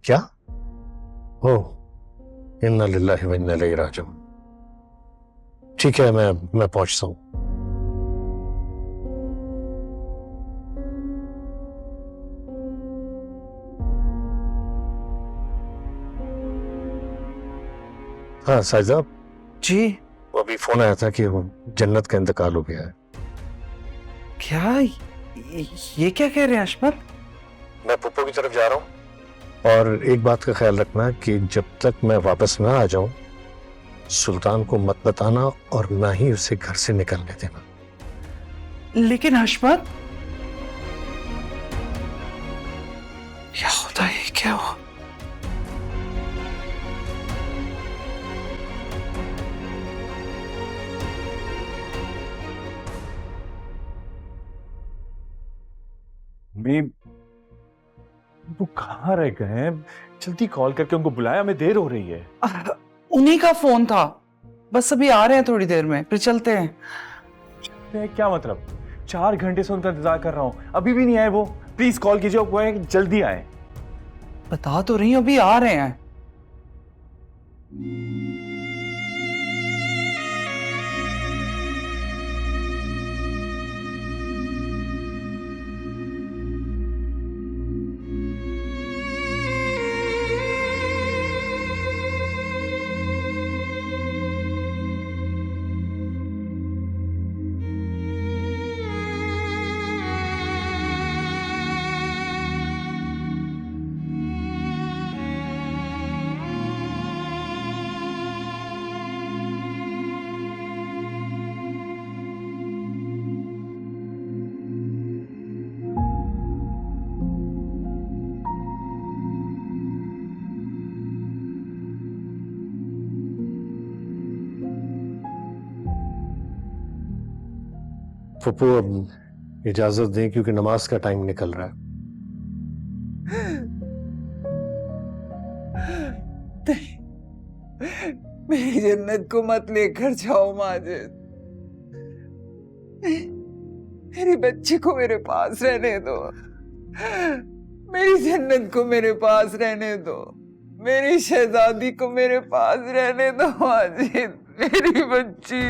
क्या? ओह, इन्ना लिल्लाहि व इन्ना इलैहि राजिऊन। ठीक है, मैं पहुंचता हूं। हाँ साहिब जी। वो अभी फोन आया था कि वो जन्नत का इंतकाल हो गया है। क्या ये क्या कह रहे हैं अशमत? मैं पुप्पो की तरफ जा रहा हूँ और एक बात का ख्याल रखना कि जब तक मैं वापस ना आ जाऊं सुल्तान को मत बताना और ना ही उसे घर से निकलने देना। लेकिन अशमत, क्या होता है? क्या हो? मैं वो कहाँ रह गए हैं? जल्दी कॉल करके उनको बुलाया, हमें देर हो रही है। उन्हीं का फोन था, बस अभी आ रहे हैं थोड़ी देर में, फिर चलते हैं। क्या मतलब? 4 घंटे से उनका इंतजार कर रहा हूँ, अभी भी नहीं आए वो। प्लीज कॉल कीजिए, वो है कि जल्दी आए। बता तो रही हूं, अभी आ रहे हैं। पुप्पो अब इजाजत दें क्योंकि नमाज का टाइम निकल रहा है। मेरी जन्नत को मत लेकर जाओ माजिद। मेरी बच्ची को मेरे पास रहने दो। मेरी जन्नत को मेरे पास रहने दो। मेरी शहजादी को मेरे पास रहने दो माजिद। मेरी बच्ची,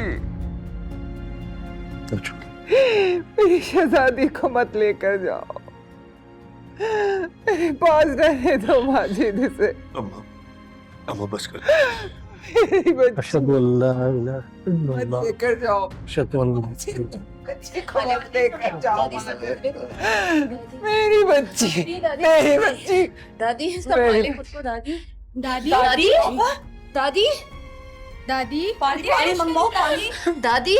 मेरी शहजादी को मत लेकर जाओ। मेरे पास रहने दो माजिद इसे। अब बस कर। मेरी बच्ची अशहदु अल्ला इलाहा इल्लल्लाह मत लेकर जाओ। अशहदु अल्ला बच्ची को मत लेकर जाओ माजिद। मेरी बच्ची, मेरी बच्ची। दादी संभाले खुद को। दादी दादी दादी दादी दादी पानी मंगवाओ। पानी। दादी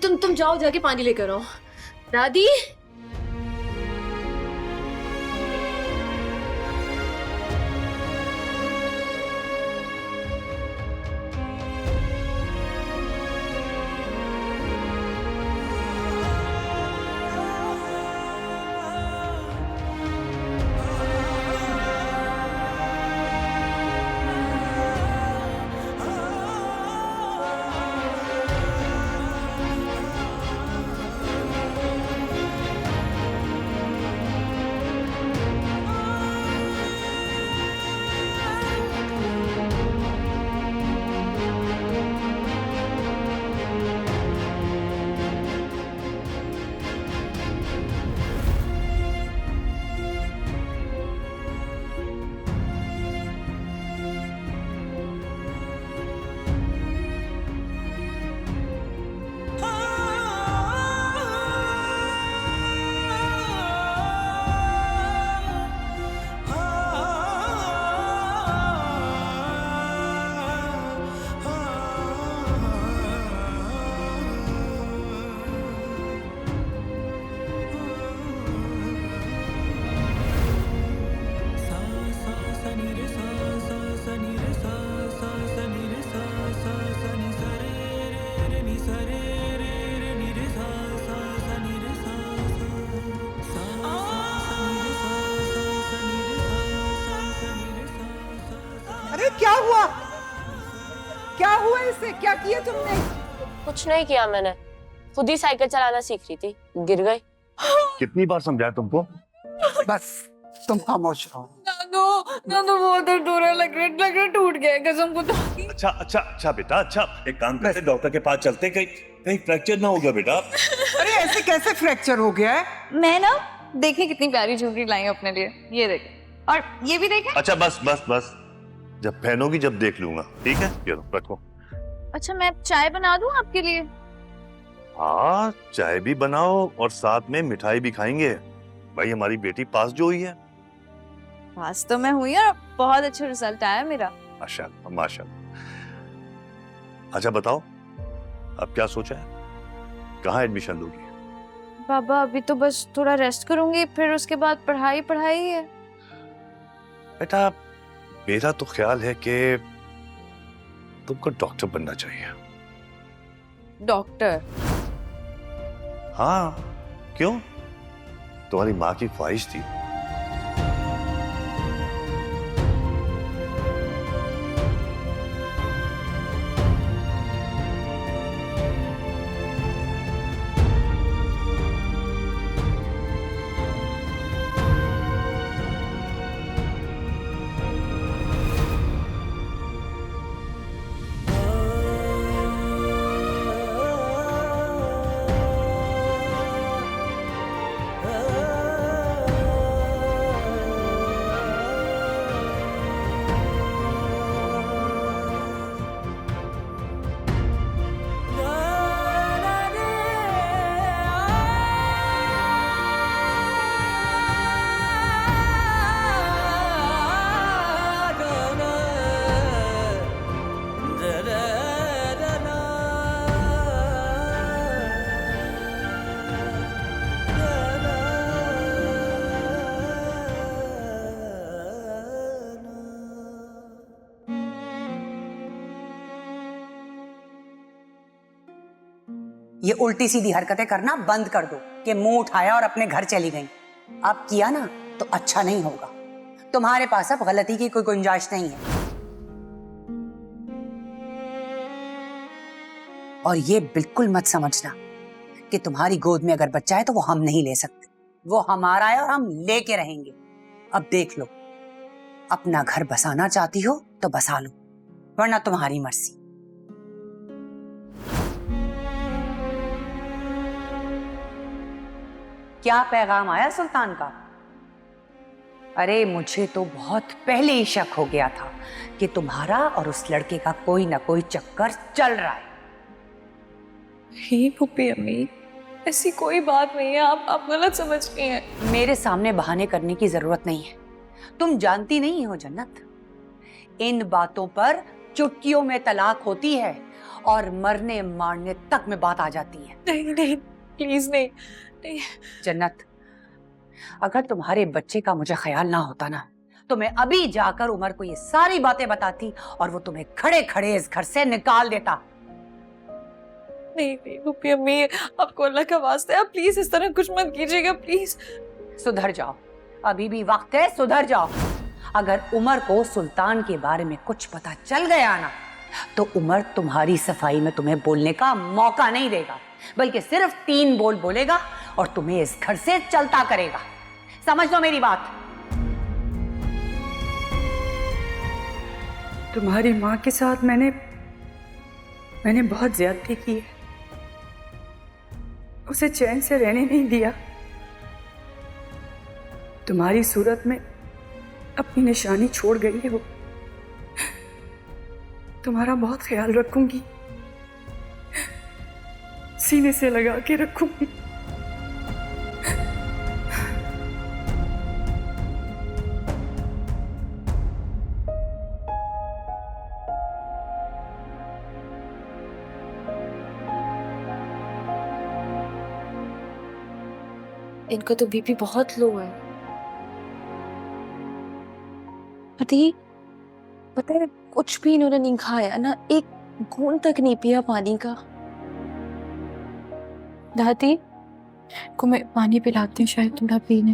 तुम जाओ, जाके पानी लेकर आओ। दादी अरे क्या हुआ? क्या हुआ इसे? क्या किया तुमने? कुछ नहीं किया मैंने, खुद ही साइकिल चलाना सीख रही थी, गिर गई। कितनी बार समझाया तुमको? बस तुम खामोश रहो। नानू ना तो बहुत दर्द हो रहा है, लग रहा है टूट गया है कसम को। तो अच्छा अच्छा अच्छा बेटा, अच्छा एक काम करते, डॉक्टर के पास चलते, कहीं कहीं फ्रैक्चर ना हो गया बेटा। अरे ऐसे कैसे फ्रैक्चर हो गया है? मैं ना देखिए कितनी प्यारी ज्वेलरी लाई हूं अपने लिए, ये देखें और ये भी देखें। अच्छा बस बस बस, जब पहनोगी जब देख लूंगा, ठीक है? ये लो रखो। अच्छा मैं चाय बना दूं आपके लिए? हाँ चाय भी बनाओ और साथ में मिठाई भी खाएंगे। भाई हमारी बेटी पास जो हुई है। पास तो मैं हुई और बहुत अच्छा रिजल्ट आया मेरा। माशाल्लाह माशाल्लाह। अच्छा बताओ, अब क्या सोचा है, कहाँ एडमिशन लोगी? बाबा अभी तो बस थोड़ा रेस्ट करूंगी, फिर उसके बाद पढ़ाई पढ़ाई है। बेटा मेरा तो ख्याल है कि तुमको डॉक्टर बनना चाहिए। डॉक्टर? हाँ क्यों, तुम्हारी माँ की ख्वाहिश थी। ये उल्टी सीधी हरकतें करना बंद कर दो कि मुंह उठाया और अपने घर चली गई। अब किया ना तो अच्छा नहीं होगा। तुम्हारे पास अब गलती की कोई गुंजाइश नहीं है। और ये बिल्कुल मत समझना कि तुम्हारी गोद में अगर बच्चा है तो वो हम नहीं ले सकते। वो हमारा है और हम लेके रहेंगे। अब देख लो, अपना घर बसाना चाहती हो तो बसा लो, वरना तुम्हारी मर्जी। क्या पैगाम आया सुल्तान का? अरे मुझे तो बहुत पहले ही शक हो गया था कि तुम्हारा और उस लड़के का कोई ना कोई चक्कर चल रहा है। ही पुप्पी अम्मी, ऐसी कोई बात नहीं है, आप गलत समझ रही हैं। मेरे सामने बहाने करने की जरूरत नहीं है। तुम जानती नहीं हो जन्नत, इन बातों पर चुटकियों में तलाक होती है और मरने मारने तक में बात आ जाती है। नहीं नहीं प्लीज नहीं, नहीं। जन्नत, अगर तुम्हारे बच्चे का मुझे ख्याल ना होता ना तो मैं अभी जाकर उमर को ये सारी बातें बताती और वो तुम्हें खड़े खड़े इस घर से निकाल देता। नहीं नहीं पुप्पी अम्मी, आपको अल्लाह का वास्ता है, आप प्लीज इस तरह कुछ मत कीजिएगा प्लीज। सुधर जाओ, अभी भी वक्त है, सुधर जाओ। अगर उमर को सुल्तान के बारे में कुछ पता चल गया ना तो उमर तुम्हारी सफाई में तुम्हें बोलने का मौका नहीं देगा, बल्कि सिर्फ 3 बोल बोलेगा और तुम्हें इस घर से चलता करेगा। समझ लो मेरी बात। तुम्हारी माँ के साथ मैंने बहुत ज्यादती की है, उसे चैन से रहने नहीं दिया। तुम्हारी सूरत में अपनी निशानी छोड़ गई है वो। तुम्हारा बहुत ख्याल रखूंगी, सीने से लगा के रखूंगी। इनका तो बीपी बहुत लो है। अति पता है कुछ भी इन्होंने नहीं खाया ना, एक घूंट तक नहीं पिया पानी का। दादी को मैं पानी पिलाती हूँ, शायद थोड़ा पीने।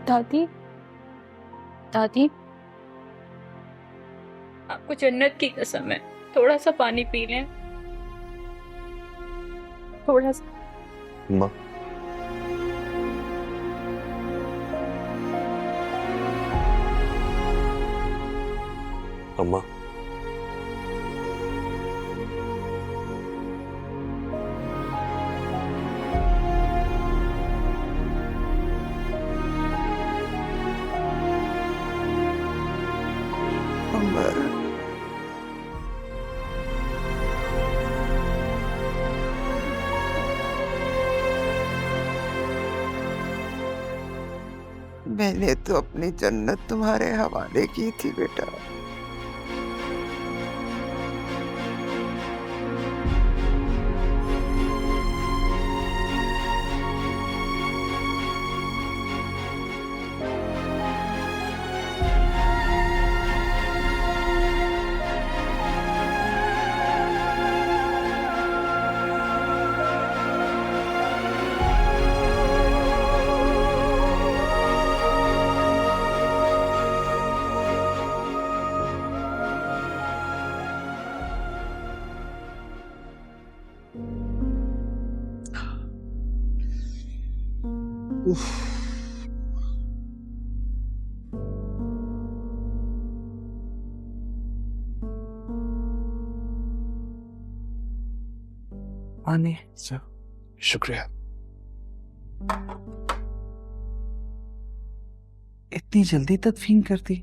दादी दादी आपको जन्नत की कसम है, थोड़ा सा पानी पी लें, थोड़ा सा। माँ अम्मा, अमर, मैंने तो अपनी जन्नत तुम्हारे हवाले की थी बेटा। आने शुक्रिया। इतनी जल्दी तदफीन कर दी?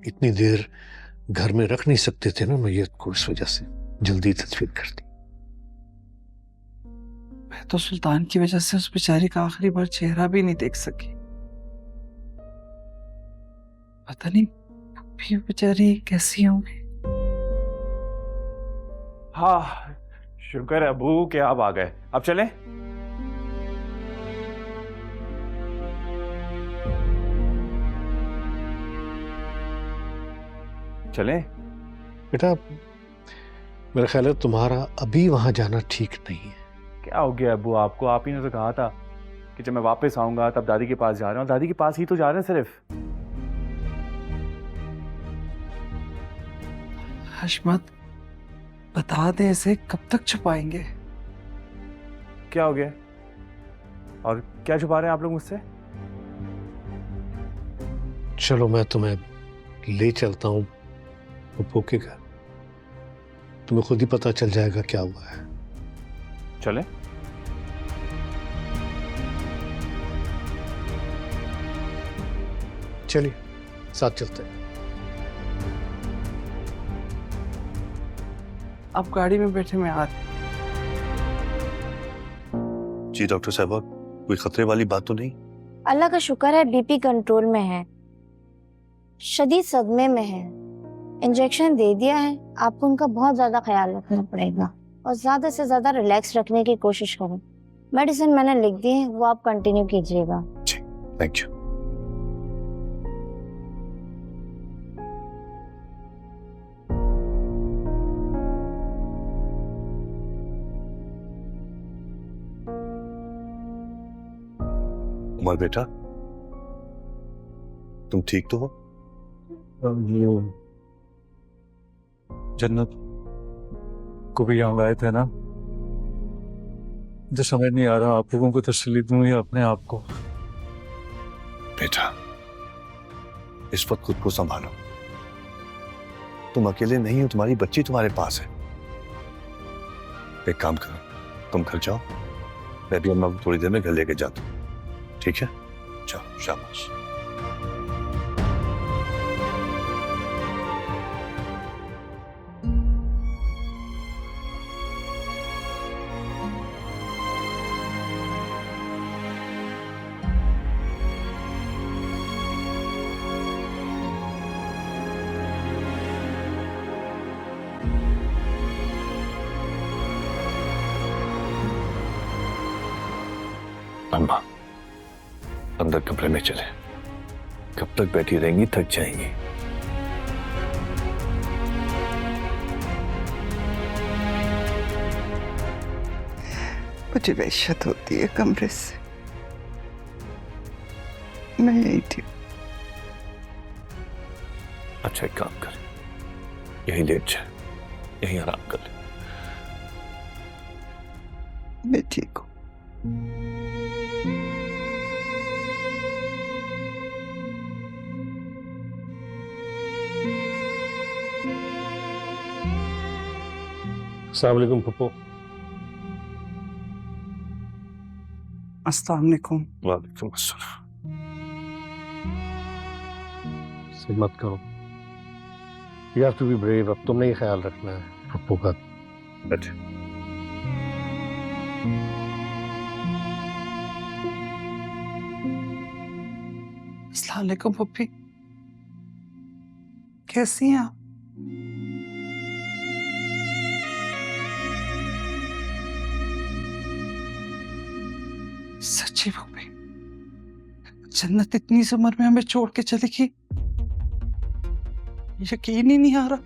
इतनी देर घर में रख नहीं सकते थे ना मैयत को, इस वजह से जल्दी तदफीन कर दी। मैं तो सुल्तान की वजह से उस बेचारी का आखिरी बार चेहरा भी नहीं देख सकी। पता नहीं भी बेचारी कैसी होंगी। हाँ, शुक्र है अबू कि आप आ गए। अब चलें? चलें? बेटा मेरा ख्याल है तुम्हारा अभी वहां जाना ठीक नहीं है। क्या हो गया अबू आपको? आप ही ने तो कहा था कि जब मैं वापस आऊंगा तब दादी के पास जा रहे हैं। दादी के पास ही तो जा रहे हैं सिर्फ। हशमत बता दे, इसे कब तक छुपाएंगे? क्या हो गया? और क्या छुपा रहे हैं आप लोग मुझसे? चलो मैं तुम्हें ले चलता हूँ पप्पू के घर, तुम्हें खुद ही पता चल जाएगा क्या हुआ है। चले? चलिए साथ चलते हैं। अब गाड़ी में बैठे मैं आ। जी डॉक्टर साहबा, कोई खतरे वाली बात तो नहीं? अल्लाह का शुक्र है बीपी कंट्रोल में है, शदीद सदमे में है। इंजेक्शन दे दिया है, आपको उनका बहुत ज्यादा ख्याल रखना पड़ेगा और ज्यादा से ज्यादा रिलैक्स रखने की कोशिश करें। मेडिसिन मैंने लिख दी है, वो आप कंटिन्यू कीजिएगा। जी, थैंक यू। उमर बेटा, तुम ठीक तो हो? जन्नत को भी यहाँ लाए थे ना, मुझे समझ नहीं आ रहा आप लोगों को तसल्ली दूं या अपने आप को। बेटा इस वक्त खुद को संभालो, तुम अकेले नहीं हो, तुम्हारी बच्ची तुम्हारे पास है। एक काम करो, तुम घर जाओ, मैं भी अम्मा को थोड़ी देर में घर लेके जाता हूँ, ठीक है? जाओ, शाबाश। अम्मा अंदर कमरे में चले, कब तक बैठी रहेंगी, थक जाएंगी। मुझे वहशत होती है कमरे से, मैं यही थी। अच्छा एक काम कर, यही लेट जाए, यही आराम कर ले। मैं ठीक हूँ। अस्सलाम वालेकुम पप्पू। अस्सलाम वालेकुम। वालेकुम अस्सलाम। सिद मत करो। You have to be brave। अब तुमने ही ख्याल रखना है पप्पू का। अच्छा अस्सलाम वालेकुम पप्पी, कैसी हैं आप? सच्ची पप्पी, जन्नत इतनी सी उम्र में हमें छोड़ के चली गई, यकीन ही नहीं आ रहा।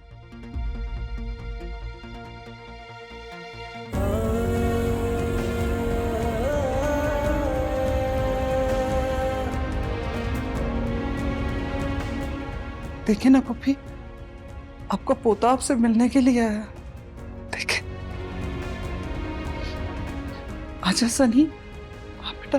देखिए ना पप्पी, आपका पोता आपसे मिलने के लिए आया। देखिए, आजा सनी, आ बेटा।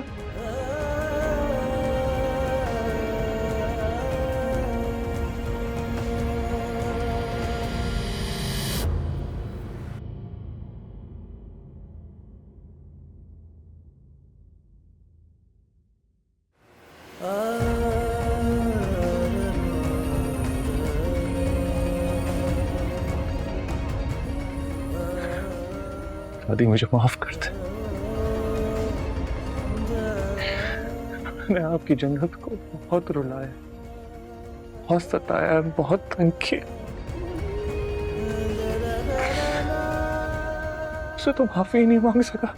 दादी मुझे माफ कर दे। मैंने आपकी जन्नत को बहुत रुलाया, बहुत सताया, बहुत तंग किया। उससे तो माफी ही नहीं मांग सका,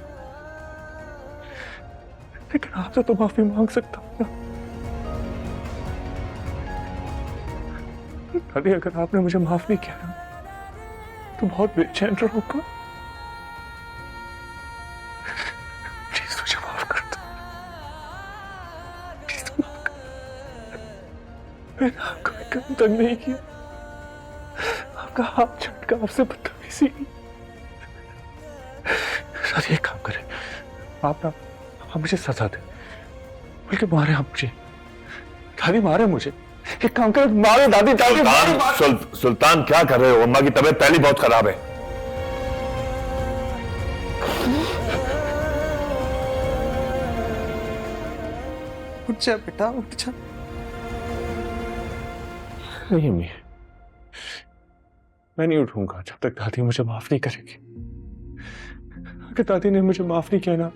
लेकिन आपसे तो माफी मांग सकता हूँ ना। दादी अगर आपने मुझे माफ नहीं किया ना, तो बहुत बेचैन रहूंगा। प्लीज मुझे माफ कर दो। प्लीज माफ कर दो। मैंने आपको कभी तंग नहीं किया, आपका हाथ झटका, आपसे बदतमीजी की। सर एक काम करें, आप मुझे सजा दें, बल्कि मारे आप मुझे। दादी मारे मुझे, एक काम करें, मारे दादी। दादी सुल्तान क्या कर रहे हो? अम्मा की तबीयत पहले बहुत खराब है। उठ जा बेटा, उठ जा। नहीं अम्मी, मैं नहीं उठूंगा जब तक दादी मुझे माफ नहीं करेगी। अगर दादी ने मुझे माफ नहीं किया ना,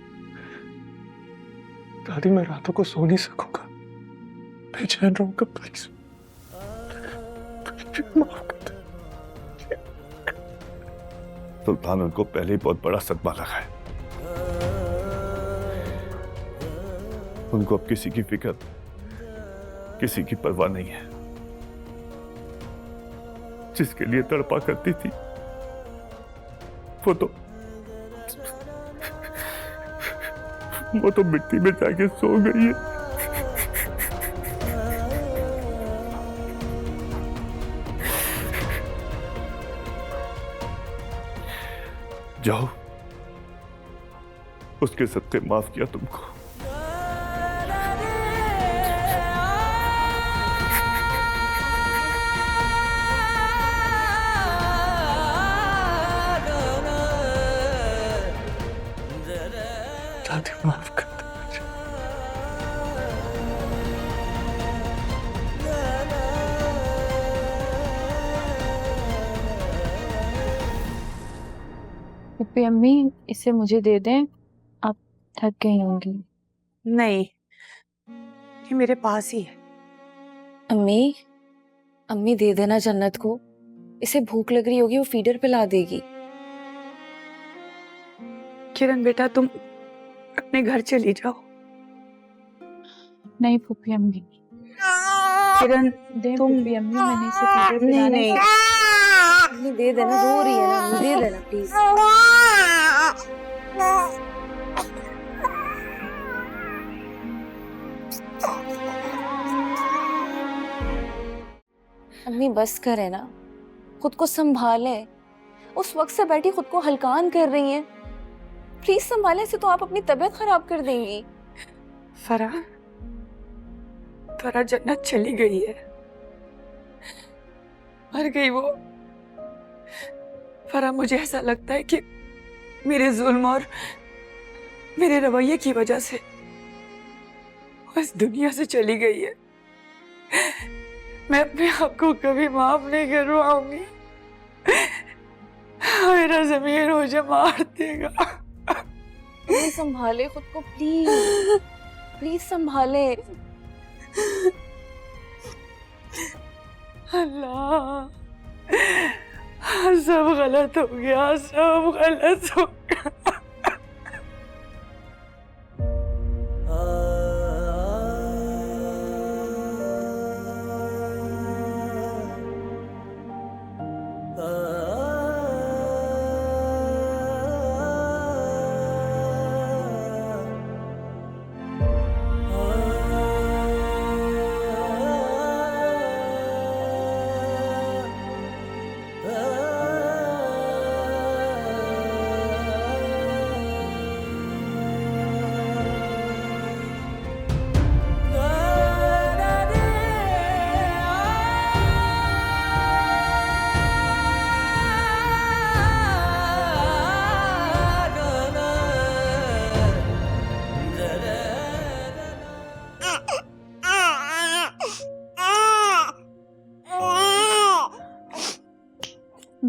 दादी मैं रातों को सो नहीं सकूंगा, बेचैन रहूंगा। प्लीज माफ कर दे। सुल्तान उनको पहले ही बहुत बड़ा सदमा लगा है। उनको अब किसी की फिक्र, किसी की परवाह नहीं है। जिसके लिए तड़पा करती थी वो तो मिट्टी में जाके सो गई है। जाओ, उसके सदके माफ किया तुमको। दादी माफ कर दे मुझे। पप्पी अम्मी, इसे मुझे दे दें, आप थक गई होंगी। नहीं, ये मेरे पास ही है। अम्मी, अम्मी दे देना जन्नत को, इसे भूख लग रही होगी, वो फीडर पिला देगी। किरण बेटा, तुम अपने घर चली जाओ। नहीं पप्पी अम्मी, किरण दे तुम पप्पी अम्मी, मैंने इसे फीडर नहीं पिलाना नहीं है। अम्मी दे देना, रो रही है ना, अम्मी दे देना प्लीज। अम्मी बस करे ना, खुद को संभाले। उस वक्त से बैठी खुद को हलकान कर रही हैं। प्लीज संभाले, से तो आप अपनी तबीयत खराब कर देंगी। फरा जन्नत चली गई है, मर गई वो। फरा, मुझे ऐसा लगता है कि मेरे जुल्म और मेरे रवैये की वजह से वो इस दुनिया से चली गई है। मैं अपने आप को कभी माफ नहीं कर पाऊंगी। मेरा जमीर मुझे मार देगा। प्लीज संभाले खुद को, प्लीज प्लीज संभाले। अल्लाह, सब गलत हो गया, सब गलत हो गया।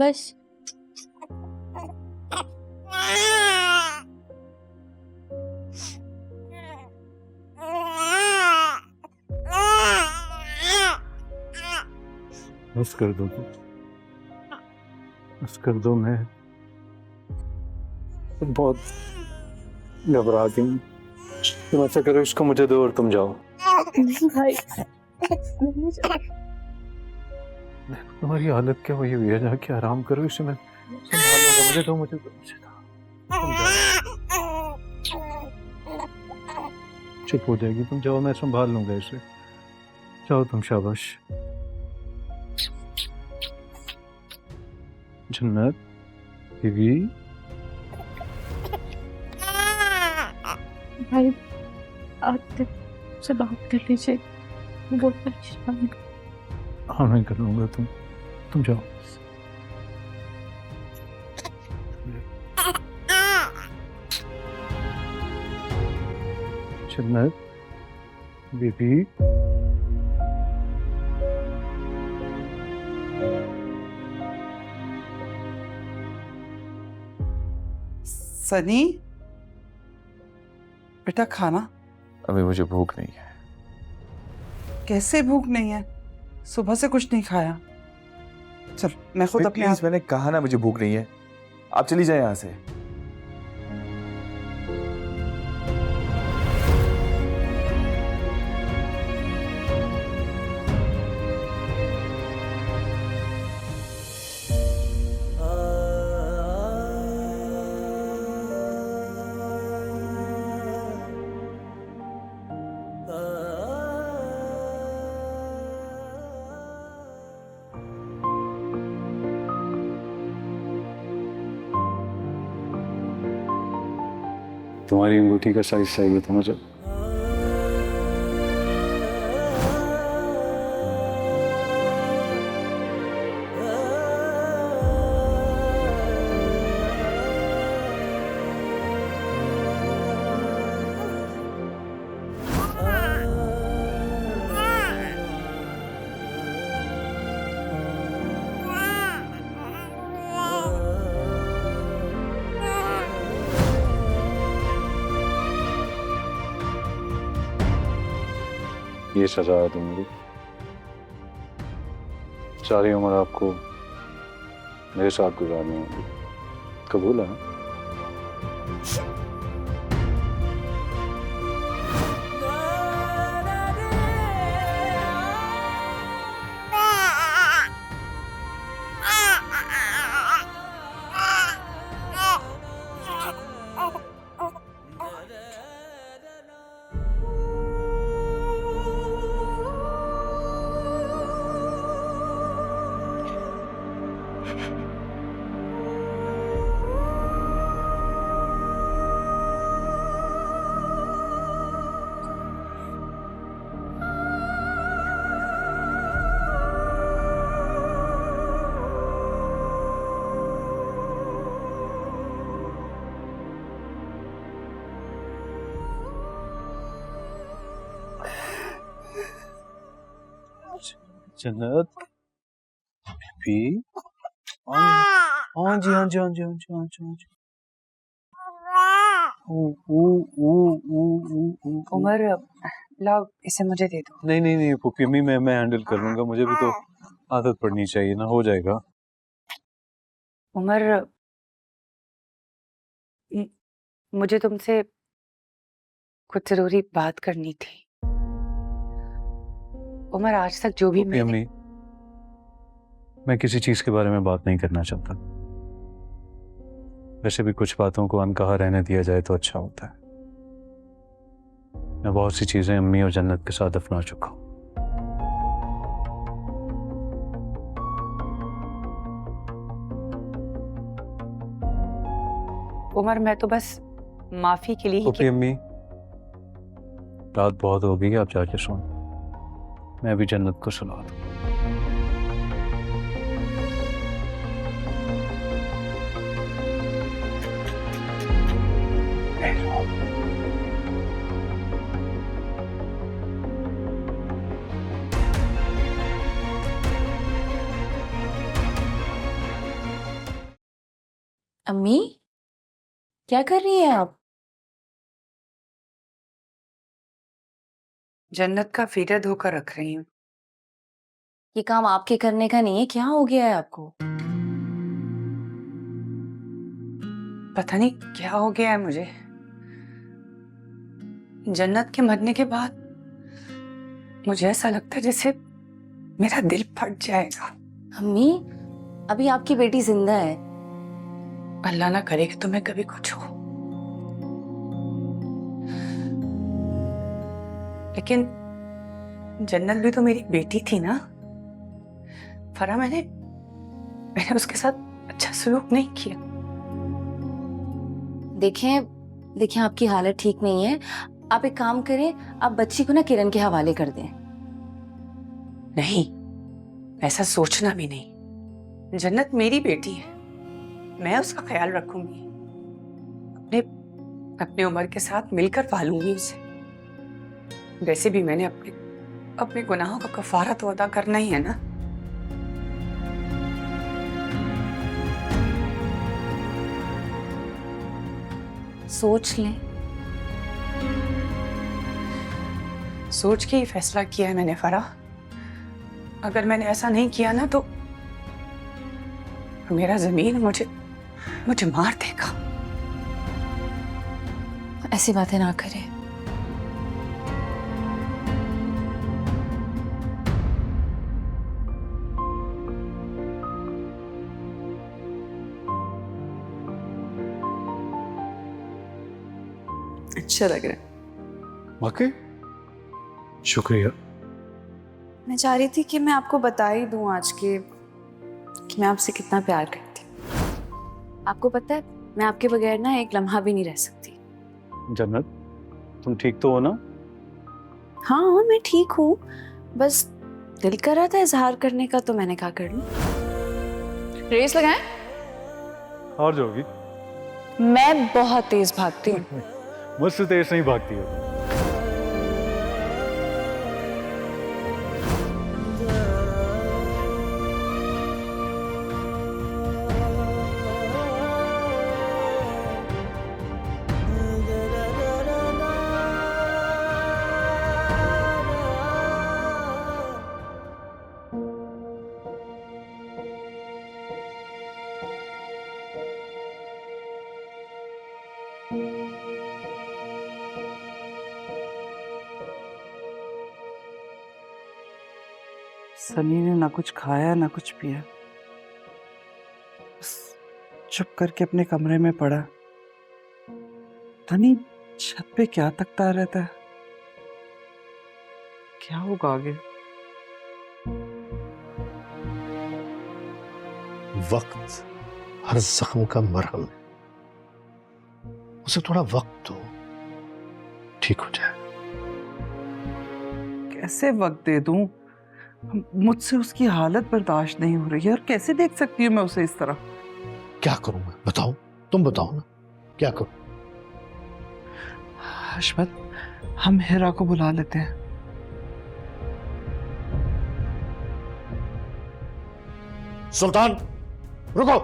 बस बस कर दो तुम, बस कर दो। मैं बहुत घबरा गई हूँ। तुम ऐसा करो, इसको मुझे दो और तुम जाओ। भाई तुम्हारी हालत क्या हुई है? जाके आराम करो, इसे मैं संभाल लूंगा। मुझे दो, मुझे दो, मुझे दो। तुम जाओ, चुप हो जाएगी। तुम जाओ, मैं संभाल लूंगा इसे। जाओ तुम, शाबाश। जन्नत बीवी, भाई आप से बात कर लीजिए, बहुत परेशान हूँ। हाँ मैं कर लूंगा। तुम जाओ। जन्नत बीबी, सनी बेटा, खाना। अभी मुझे भूख नहीं है। कैसे भूख नहीं है? सुबह से कुछ नहीं खाया। चल मैं खुद अपने प्लीज, मैंने कहा ना मुझे भूख नहीं है। आप चली जाए यहाँ से। तुम्हारी अंगूठी का साइज चाहिए था मुझे। ये सजा है तुम्हारी। सारी उम्र आपको मेरे साथ गुजारनी होगी। कबूल है ना? जन्नत भी हाँ जी हाँ जी हाँ जी हाँ जी हाँ जी हाँ जी उमर, लाओ इसे मुझे दे दो। नहीं नहीं नहीं पुप्पी अम्मी, मैं हैंडल कर लूंगा, मुझे भी तो आदत पड़नी चाहिए ना, हो जाएगा। उमर, मुझे तुमसे कुछ जरूरी बात करनी थी। उमर, आज तक जो भी पुप्पी अम्मी, मैं किसी चीज के बारे में बात नहीं करना चाहता। वैसे भी कुछ बातों को अनकहा रहने दिया जाए तो अच्छा होता है। मैं बहुत सी चीजें अम्मी और जन्नत के साथ अपना चुका हूं। उमर, मैं तो बस माफी के लिए पुप्पी अम्मी, रात बहुत हो गई, आप जाके सोएं, मैं भी जन्नत को सुला दूं। अम्मी, क्या कर रही हैं आप? जन्नत का फीडर धोकर रख रही हूँ। ये काम आपके करने का नहीं है, क्या हो गया है आपको? पता नहीं क्या हो गया है मुझे। जन्नत के मरने के बाद मुझे ऐसा लगता है जैसे मेरा दिल फट जाएगा। अम्मी, अभी आपकी बेटी जिंदा है। अल्लाह ना करे कि तुम्हें कभी कुछ हो, लेकिन जन्नत भी तो मेरी बेटी थी ना। फरा, मैंने उसके साथ अच्छा सलूक नहीं किया। देखें आपकी हालत ठीक नहीं है। आप एक काम करें, आप बच्ची को ना किरण के हवाले कर दें। नहीं, ऐसा सोचना भी नहीं। जन्नत मेरी बेटी है, मैं उसका ख्याल रखूंगी। अपने उम्र के साथ मिलकर पालूंगी उसे। वैसे भी मैंने अपने गुनाहों का कफारा तो अदा करना ही है ना। सोच लें। सोच के ही फैसला किया है मैंने फरा। अगर मैंने ऐसा नहीं किया ना तो मेरा जमीन मुझे मार देगा। ऐसी बातें ना करें। अच्छा लग रहा है। वाकई शुक्रिया। मैं चाह रही थी कि मैं आपको बता ही दूं आज कि मैं आपसे कितना प्यार करती हूँ। आपको पता है, मैं आपके बगैर ना एक लम्हा भी नहीं रह सकती। जन्नत, तुम ठीक तो हो ना? हाँ, मैं ठीक हूँ, बस दिल कर रहा था इजहार करने का, तो मैंने कहा कर लूं। रेस लगाएं? हार जाओगी। मैं बहुत तेज भागती हूँ। मुझसे तेज नहीं भागती हो। सनी ने ना कुछ खाया ना कुछ पिया, बस चुप करके अपने कमरे में पड़ा। तनी छत पे क्या तकता रहता है, क्या होगा आगे? वक्त हर जख्म का मरहम है, उसे थोड़ा वक्त दो, ठीक हो जाए। कैसे वक्त दे दूं? मुझसे उसकी हालत बर्दाश्त नहीं हो रही है, और कैसे देख सकती हूँ मैं उसे इस तरह? क्या करूं मैं? बताओ, तुम बताओ ना, क्या करूं? हशमत, हम हिरा को बुला लेते हैं। सुल्तान रुको।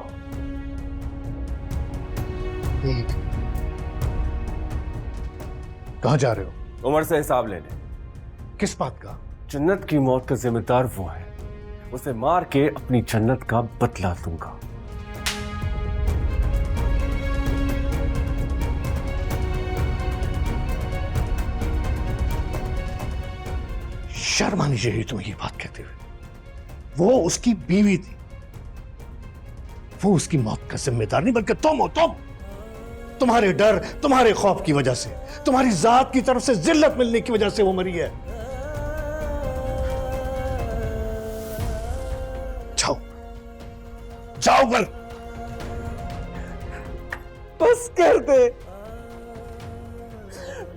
कहां जा रहे हो? उमर से हिसाब लेने। किस बात का? जन्नत की मौत का जिम्मेदार वो है, उसे मार के अपनी जन्नत का बदला लूंगा। शर्म आनी चाहिए तुम्हें ये बात कहते हुए। वो उसकी बीवी थी, वो उसकी मौत का जिम्मेदार नहीं, बल्कि तुम हो। तुम्हारे डर, तुम्हारे खौफ की वजह से, तुम्हारी जात की तरफ से जिल्लत मिलने की वजह से वो मरी है। जाओ जाओ पर। बस कर दे,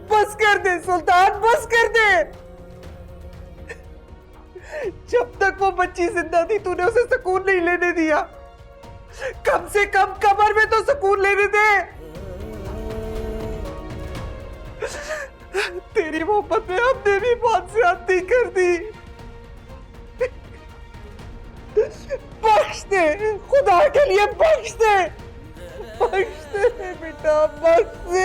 बस कर दे सुल्तान, बस कर दे। जब तक वो बच्ची जिंदा थी तूने उसे सुकून नहीं लेने दिया। कम से कम कब्र में तो सुकून लेने दे। तेरी मोहब्बत में हमने भी बहुत ज्यादती कर दी। बख्श दे, खुदा के लिए बख्श दे, बख्श दे बेटा, बख्श दे।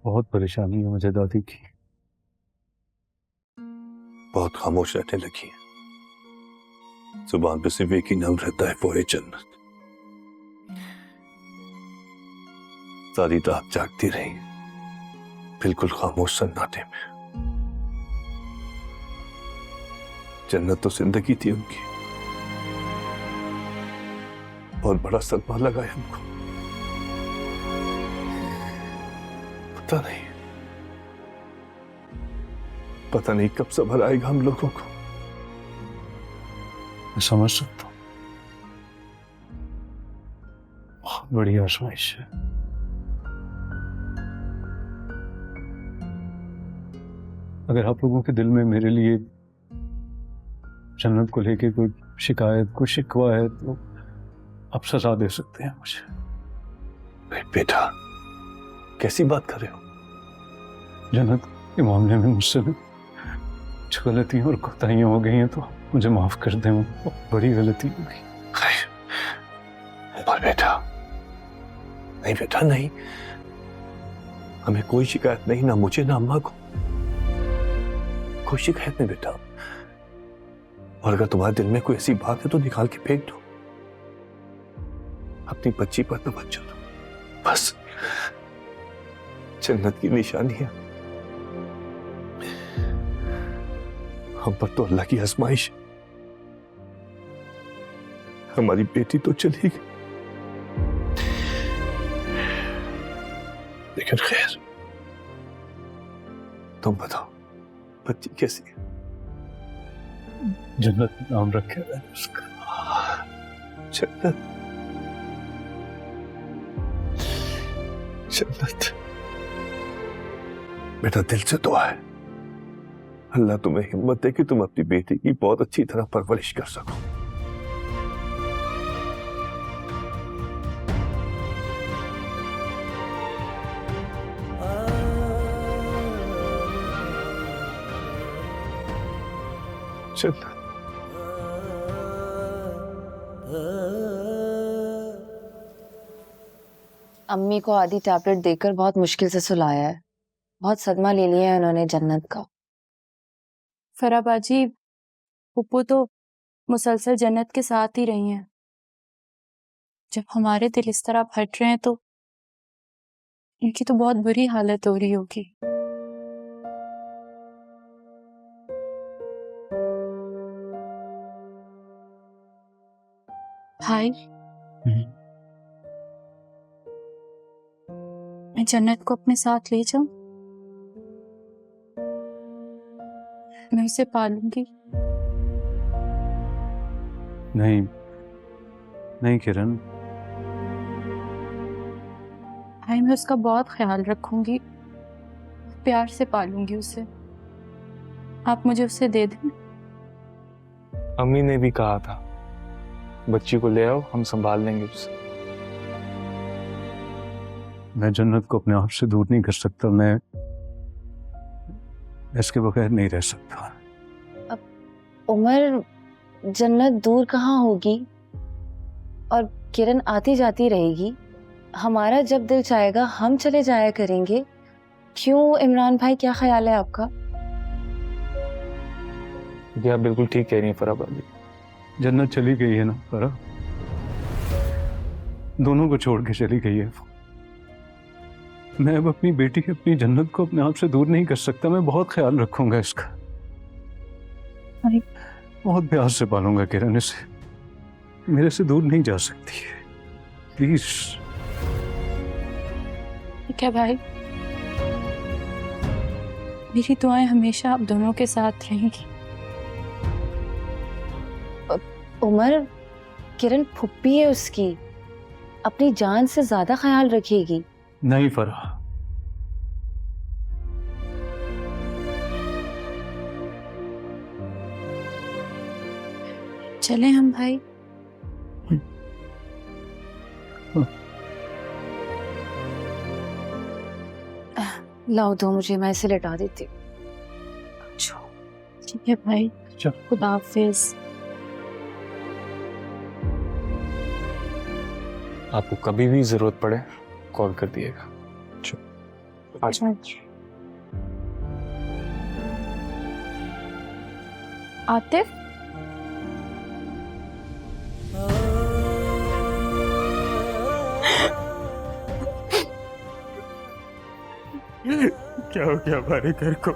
बहुत परेशानी है मुझे दादी की। बहुत खामोश रहने लगी है। जुबान पे सिर्फ एक ही नाम रहता है, वो है जन्नत। सारी रात जागती रही, बिल्कुल खामोश सन्नाटे में। जन्नत तो जिंदगी थी उनकी, बहुत बड़ा सदमा लगा है हमको। पता नहीं कब सब्र आएगा हम लोगों को। मैं समझ सकता हूं, बहुत बड़ी आजमाइश है। अगर आप लोगों के दिल में मेरे लिए जन्नत को लेके कोई शिकायत, कोई शिकवा है तो आप सजा दे सकते हैं मुझे। बेटा कैसी बात कर रहे हो? जन्नत के मामले में मुझसे कुछ गलतियां और कोताहियां हो गई हैं तो मुझे माफ कर दें, वो बड़ी गलती हो गई। पर बेटा नहीं, बेटा नहीं, हमें कोई शिकायत नहीं, ना मुझे ना अम्मा को, कोई शिकायत नहीं बेटा। और अगर तुम्हारे दिल में कोई ऐसी बात है तो निकाल के फेंक दो, अपनी बच्ची पर तवज्जो दो बस। जन्नत की निशानी है हम पर तो अल्लाह की आजमाइश। हमारी बेटी तो चली गई, लेकिन खैर, तुम बताओ बच्ची कैसी है? जन्नत नाम रखा है उसका। जन्नत, जन्नत बेटा, दिल से दुआ है अल्लाह तुम्हें हिम्मत दे कि तुम अपनी बेटी की बहुत अच्छी तरह परवरिश कर सको। जन्नत, अम्मी को आधी टैबलेट देकर बहुत मुश्किल से सुलाया है। बहुत सदमा ले लिया है उन्होंने जन्नत का। फरा बाजी, पुप्पू तो मुसलसल जन्नत के साथ ही रही हैं। जब हमारे दिल इस तरह फट रहे हैं तो इनकी तो बहुत बुरी हालत हो रही होगी। भाई, मैं जन्नत को अपने साथ ले जाऊं? मैं उसे पालूंगी। नहीं नहीं किरण, भाई मैं उसका बहुत ख्याल रखूंगी, प्यार से पालूंगी उसे। आप मुझे उसे दे दें। अम्मी ने भी कहा था बच्ची को ले आओ, हम संभाल लेंगे उसे। मैं जन्नत को अपने आप से दूर नहीं कर सकता, मैं इसके बगैर नहीं रह सकता। उमर, जन्नत दूर कहाँ होगी और किरण आती जाती रहेगी। हमारा जब दिल चाहेगा हम चले जाया करेंगे। क्यों इमरान भाई, क्या ख्याल है आपका? ये आप बिल्कुल ठीक कह रही हैं फरा भाभी। जन्नत चली गई है ना फरा, दोनों को छोड़ के चली गई है वो। मैं अब अपनी बेटी की, अपनी जन्नत को अपने आप से दूर नहीं कर सकता। मैं बहुत ख्याल रखूंगा इसका, बहुत प्यार से पालूंगा किरण इसे। मेरे से दूर नहीं जा सकती है, प्लीज। ठीक है भाई, मेरी दुआएं हमेशा आप दोनों के साथ रहेंगी। उमर, किरण फुप्पी है उसकी, अपनी जान से ज्यादा ख्याल रखेगी। नहीं फरा, चले हम भाई। लाओ दो मुझे, मैं इसे लेटा देती हूँ। ठीक है भाई, चल। खुदा हाफिज। आपको कभी भी जरूरत पड़े कॉल कर दिएगा। आतिफ, क्या हो गया हमारे घर को?